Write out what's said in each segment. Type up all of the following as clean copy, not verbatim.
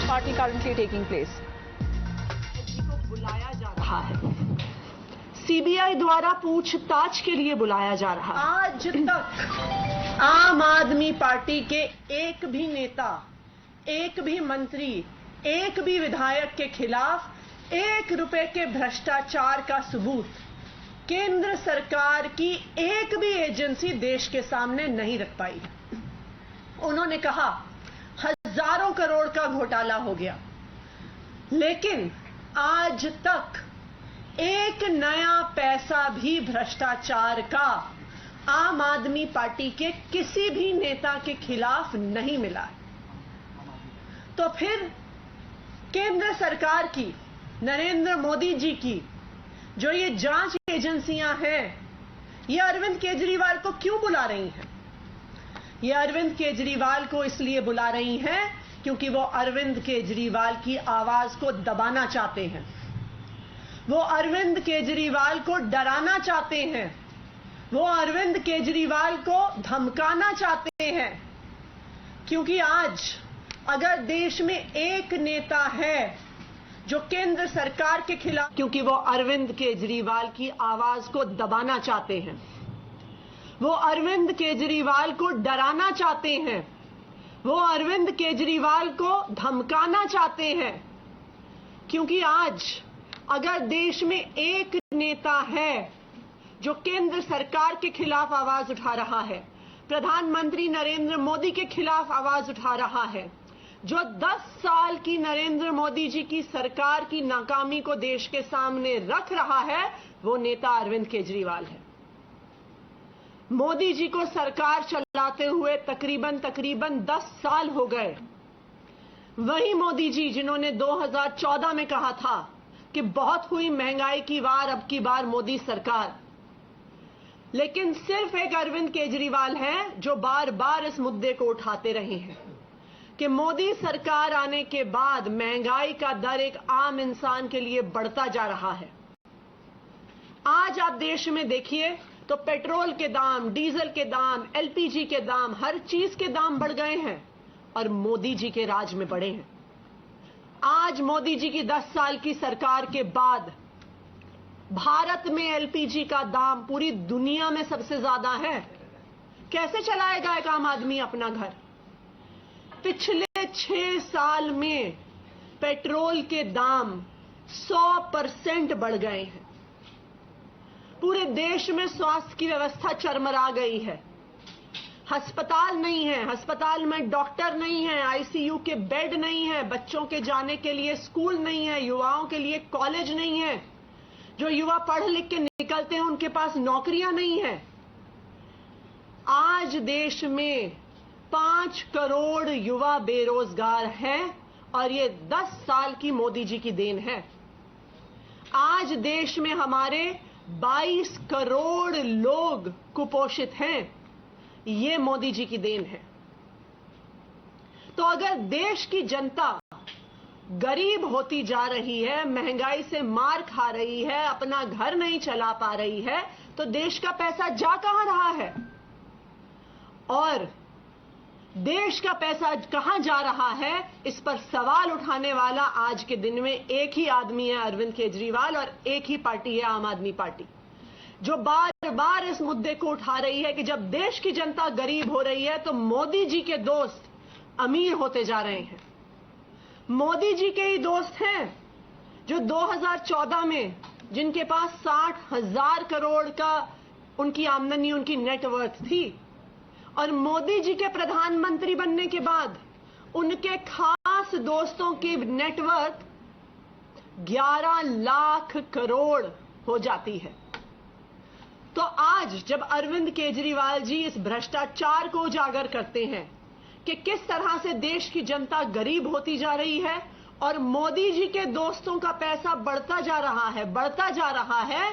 party currently taking place? को बुलाया जा रहा है, सीबीआई द्वारा पूछताछ के लिए बुलाया जा रहा है। आज तक आम आदमी पार्टी के एक भी नेता, एक भी मंत्री, एक भी विधायक के खिलाफ 1 रुपए के भ्रष्टाचार का सबूत केंद्र सरकार की एक भी एजेंसी देश के सामने नहीं रख पाई। उन्होंने कहा हजारों करोड़ का घोटाला हो गया, लेकिन आज तक एक नया पैसा भी भ्रष्टाचार का आम आदमी पार्टी के किसी भी नेता के खिलाफ नहीं मिला। तो फिर केंद्र सरकार की, नरेंद्र मोदी जी की जो ये जांच एजेंसियां हैं, ये अरविंद केजरीवाल को क्यों बुला रही हैं? ये अरविंद केजरीवाल को इसलिए बुला रही हैं क्योंकि वो अरविंद केजरीवाल की आवाज को दबाना चाहते हैं, वो अरविंद केजरीवाल को डराना चाहते हैं, वो अरविंद केजरीवाल को धमकाना चाहते हैं। क्योंकि आज अगर देश में एक नेता है जो केंद्र सरकार के खिलाफ, क्योंकि वो अरविंद केजरीवाल की आवाज को दबाना चाहते हैं, वो अरविंद केजरीवाल को डराना चाहते हैं, वो अरविंद केजरीवाल को धमकाना चाहते हैं। क्योंकि आज अगर देश में एक नेता है जो केंद्र सरकार के खिलाफ आवाज उठा रहा है, प्रधानमंत्री नरेंद्र मोदी के खिलाफ आवाज उठा रहा है, जो 10 साल की नरेंद्र मोदी जी की सरकार की नाकामी को देश के सामने रख रहा है, वो नेता अरविंद केजरीवाल है। मोदी जी को सरकार चलाते हुए तकरीबन 10 साल हो गए। वही मोदी जी जिन्होंने 2014 में कहा था कि बहुत हुई महंगाई की वार, अब की बार मोदी सरकार। लेकिन सिर्फ एक अरविंद केजरीवाल हैं जो बार बार इस मुद्दे को उठाते रहे हैं कि मोदी सरकार आने के बाद महंगाई का दर एक आम इंसान के लिए बढ़ता जा रहा है। आज आप देश में देखिए तो पेट्रोल के दाम, डीजल के दाम, एलपीजी के दाम, हर चीज के दाम बढ़ गए हैं और मोदी जी के राज में बढ़े हैं। आज मोदी जी की 10 साल की सरकार के बाद भारत में एलपीजी का दाम पूरी दुनिया में सबसे ज्यादा है। कैसे चलाएगा एक आम आदमी अपना घर? पिछले 6 साल में पेट्रोल के दाम 100% बढ़ गए हैं। पूरे देश में स्वास्थ्य की व्यवस्था चरमरा गई है। अस्पताल नहीं है, अस्पताल में डॉक्टर नहीं है, आईसीयू के बेड नहीं है, बच्चों के जाने के लिए स्कूल नहीं है, युवाओं के लिए कॉलेज नहीं है, जो युवा पढ़ लिख के निकलते हैं उनके पास नौकरियां नहीं है। आज देश में 5 करोड़ युवा बेरोजगार हैं और ये 10 साल की मोदी जी की देन है। आज देश में हमारे 22 करोड़ लोग कुपोषित हैं, ये मोदी जी की देन है। तो अगर देश की जनता गरीब होती जा रही है, महंगाई से मार खा रही है, अपना घर नहीं चला पा रही है, तो देश का पैसा जा कहां रहा है? और देश का पैसा कहां जा रहा है, इस पर सवाल उठाने वाला आज के दिन में एक ही आदमी है, अरविंद केजरीवाल, और एक ही पार्टी है, आम आदमी पार्टी, जो बार बार इस मुद्दे को उठा रही है कि जब देश की जनता गरीब हो रही है तो मोदी जी के दोस्त अमीर होते जा रहे हैं। मोदी जी के ही दोस्त हैं जो 2014 में जिनके पास 60,000 करोड़ का उनकी आमदनी, उनकी नेटवर्थ थी, और मोदी जी के प्रधानमंत्री बनने के बाद उनके खास दोस्तों की नेटवर्थ 11 लाख करोड़ हो जाती है। तो आज जब अरविंद केजरीवाल जी इस भ्रष्टाचार को उजागर करते हैं कि किस तरह से देश की जनता गरीब होती जा रही है और मोदी जी के दोस्तों का पैसा बढ़ता जा रहा है,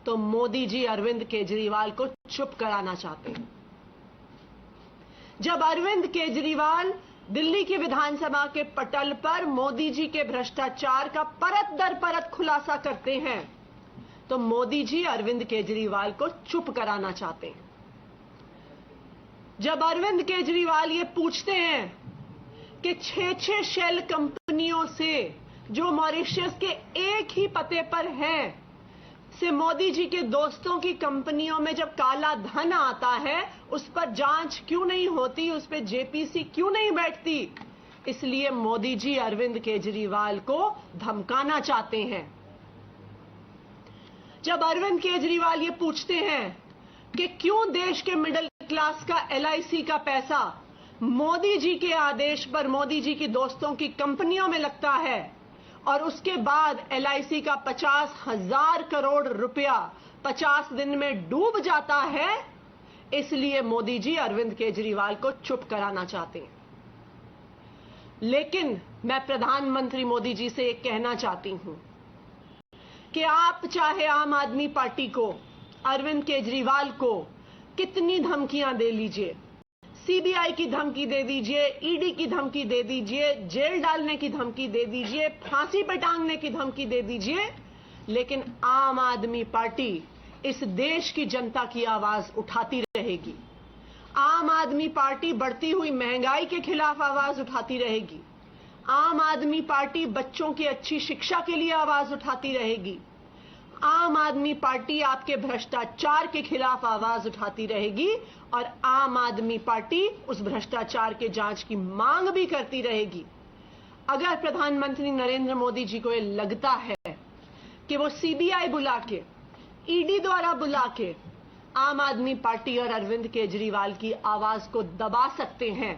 तो मोदी जी अरविंद केजरीवाल को चुप कराना चाहते हैं। जब अरविंद केजरीवाल दिल्ली की विधानसभा के पटल पर मोदी जी के भ्रष्टाचार का परत दर परत खुलासा करते हैं, तो मोदी जी अरविंद केजरीवाल को चुप कराना चाहते हैं। जब अरविंद केजरीवाल ये पूछते हैं कि 6-6 शेल कंपनियों से जो मॉरिशस के एक ही पते पर है से मोदी जी के दोस्तों की कंपनियों में जब काला धन आता है उस पर जांच क्यों नहीं होती, उस पर जेपीसी क्यों नहीं बैठती? इसलिए मोदी जी अरविंद केजरीवाल को धमकाना चाहते हैं। जब अरविंद केजरीवाल ये पूछते हैं कि क्यों देश के मिडिल क्लास का LIC का पैसा मोदी जी के आदेश पर मोदी जी की दोस्तों की कंपनियों में लगता है और उसके बाद LIC का 50,000 करोड़ रुपया 50 दिन में डूब जाता है, इसलिए मोदी जी अरविंद केजरीवाल को चुप कराना चाहते हैं। लेकिन मैं प्रधानमंत्री मोदी जी से एक कहना चाहती हूं कि आप चाहे आम आदमी पार्टी को, अरविंद केजरीवाल को कितनी धमकियां दे लीजिए, CBI की धमकी दे दीजिए, ED की धमकी दे दीजिए, जेल डालने की धमकी दे दीजिए, फांसी पर टांगने की धमकी दे दीजिए, लेकिन आम आदमी पार्टी इस देश की जनता की आवाज उठाती रहेगी। आम आदमी पार्टी बढ़ती हुई महंगाई के खिलाफ आवाज उठाती रहेगी। आम आदमी पार्टी बच्चों की अच्छी शिक्षा के लिए आवाज उठाती रहेगी। आम आदमी पार्टी आपके भ्रष्टाचार के खिलाफ आवाज उठाती रहेगी और आम आदमी पार्टी उस भ्रष्टाचार के जांच की मांग भी करती रहेगी। अगर प्रधानमंत्री नरेंद्र मोदी जी को यह लगता है कि वो CBI बुला के, ED द्वारा बुला के आम आदमी पार्टी और अरविंद केजरीवाल की आवाज को दबा सकते हैं,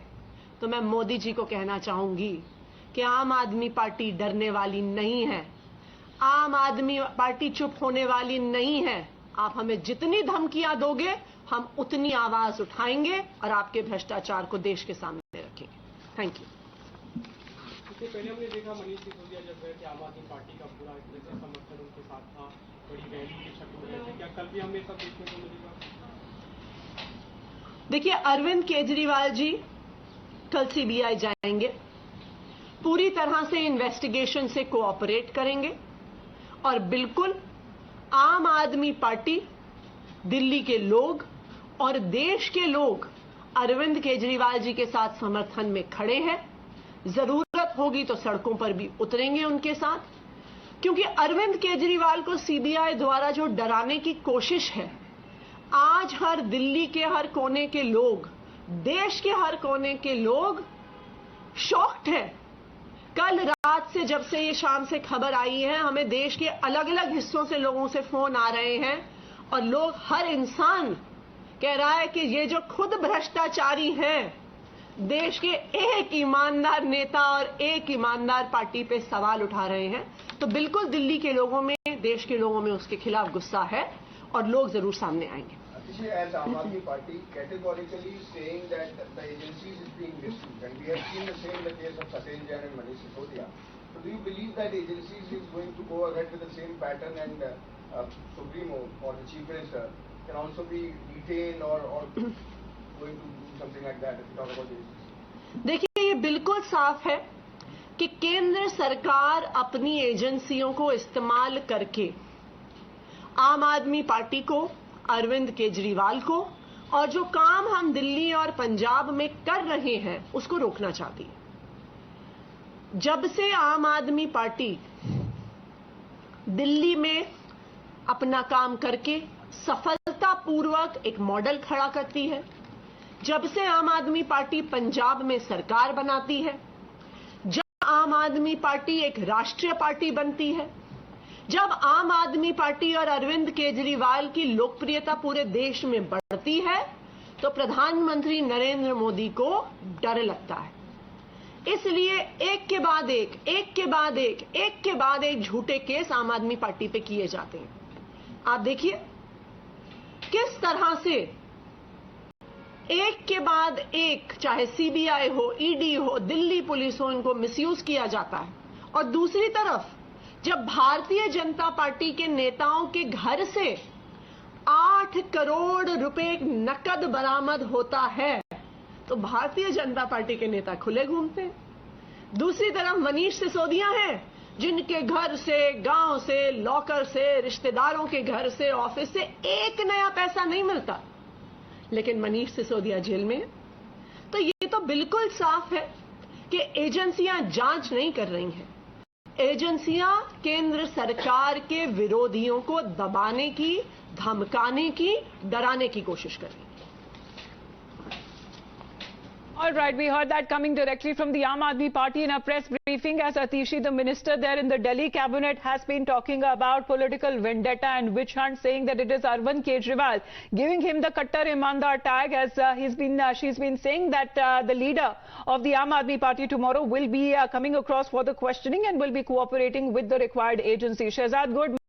तो मैं मोदी जी को कहना चाहूंगी कि आम आदमी पार्टी डरने वाली नहीं है, आम आदमी पार्टी चुप होने वाली नहीं है। आप हमें जितनी धमकियां दोगे हम उतनी आवाज उठाएंगे और आपके भ्रष्टाचार को देश के सामने रखेंगे। Thank you. इससे पहले हमने देखा मनीष सिसोदिया जब गए थे आम आदमी पार्टी का पूरा एक तरह से समर्थन उनके साथ था, बड़ी रैली की शक्ल में थे, क्या कल भी हमें सब देखने को मिलेगा? देखिए, अरविंद केजरीवाल जी कल CBI जाएंगे, पूरी तरह से इन्वेस्टिगेशन से कोऑपरेट करेंगे और बिल्कुल आम आदमी पार्टी, दिल्ली के लोग और देश के लोग अरविंद केजरीवाल जी के साथ समर्थन में खड़े हैं। जरूरत होगी तो सड़कों पर भी उतरेंगे उनके साथ, क्योंकि अरविंद केजरीवाल को CBI द्वारा जो डराने की कोशिश है, आज हर दिल्ली के हर कोने के लोग, देश के हर कोने के लोग शॉक्ड हैं। कल रात से, जब से ये शाम से खबर आई है, हमें देश के अलग अलग हिस्सों से लोगों से फोन आ रहे हैं और लोग, हर इंसान कह रहा है कि ये जो खुद भ्रष्टाचारी हैं, देश के एक ईमानदार नेता और एक ईमानदार पार्टी पे सवाल उठा रहे हैं। तो बिल्कुल दिल्ली के लोगों में, देश के लोगों में उसके खिलाफ गुस्सा है और लोग जरूर सामने आएंगे। As Aam Aadmi Party categorically saying that the agencies is being misused, and we have seen the same in the case of Satel Jain and Manish Sisodia. So do you believe that agencies is going to go ahead with the same pattern and Supremo or the Chief Minister can also be detained or going to do something like that if you talk about agencies? देखिए, ये बिल्कुल साफ है कि केंद्र सरकार अपनी एजेंसियों को इस्तेमाल करके आम आदमी पार्टी को, अरविंद केजरीवाल को और जो काम हम दिल्ली और पंजाब में कर रहे हैं उसको रोकना चाहती है। जब से आम आदमी पार्टी दिल्ली में अपना काम करके सफलतापूर्वक एक मॉडल खड़ा करती है, जब से आम आदमी पार्टी पंजाब में सरकार बनाती है, जब आम आदमी पार्टी एक राष्ट्रीय पार्टी बनती है, जब आम आदमी पार्टी और अरविंद केजरीवाल की लोकप्रियता पूरे देश में बढ़ती है, तो प्रधानमंत्री नरेंद्र मोदी को डर लगता है। इसलिए एक के बाद एक झूठे केस आम आदमी पार्टी पे किए जाते हैं। आप देखिए किस तरह से एक के बाद एक, चाहे CBI हो, ED हो, दिल्ली पुलिस हो, इनको मिसयूज किया जाता है। और दूसरी तरफ जब भारतीय जनता पार्टी के नेताओं के घर से 8 करोड़ रुपए नकद बरामद होता है तो भारतीय जनता पार्टी के नेता खुले घूमते हैं। दूसरी तरफ मनीष सिसोदिया हैं जिनके घर से, गांव से, लॉकर से, रिश्तेदारों के घर से, ऑफिस से एक नया पैसा नहीं मिलता, लेकिन मनीष सिसोदिया जेल में है। तो ये तो बिल्कुल साफ है कि एजेंसियां जांच नहीं कर रही हैं। एजेंसियां केंद्र सरकार के विरोधियों को दबाने की, धमकाने की, डराने की कोशिश कर रही हैं। All right, we heard that coming directly from the Aam Aadmi Party in a press briefing as Atishi, the minister there in the Delhi cabinet, has been talking about political vendetta and witch hunt, saying that it is Arvind Kejriwal giving him the Kattar Imandar tag, as she's been saying that the leader of the Aam Aadmi Party tomorrow will be coming across for the questioning and will be cooperating with the required agency. Shehzad, good.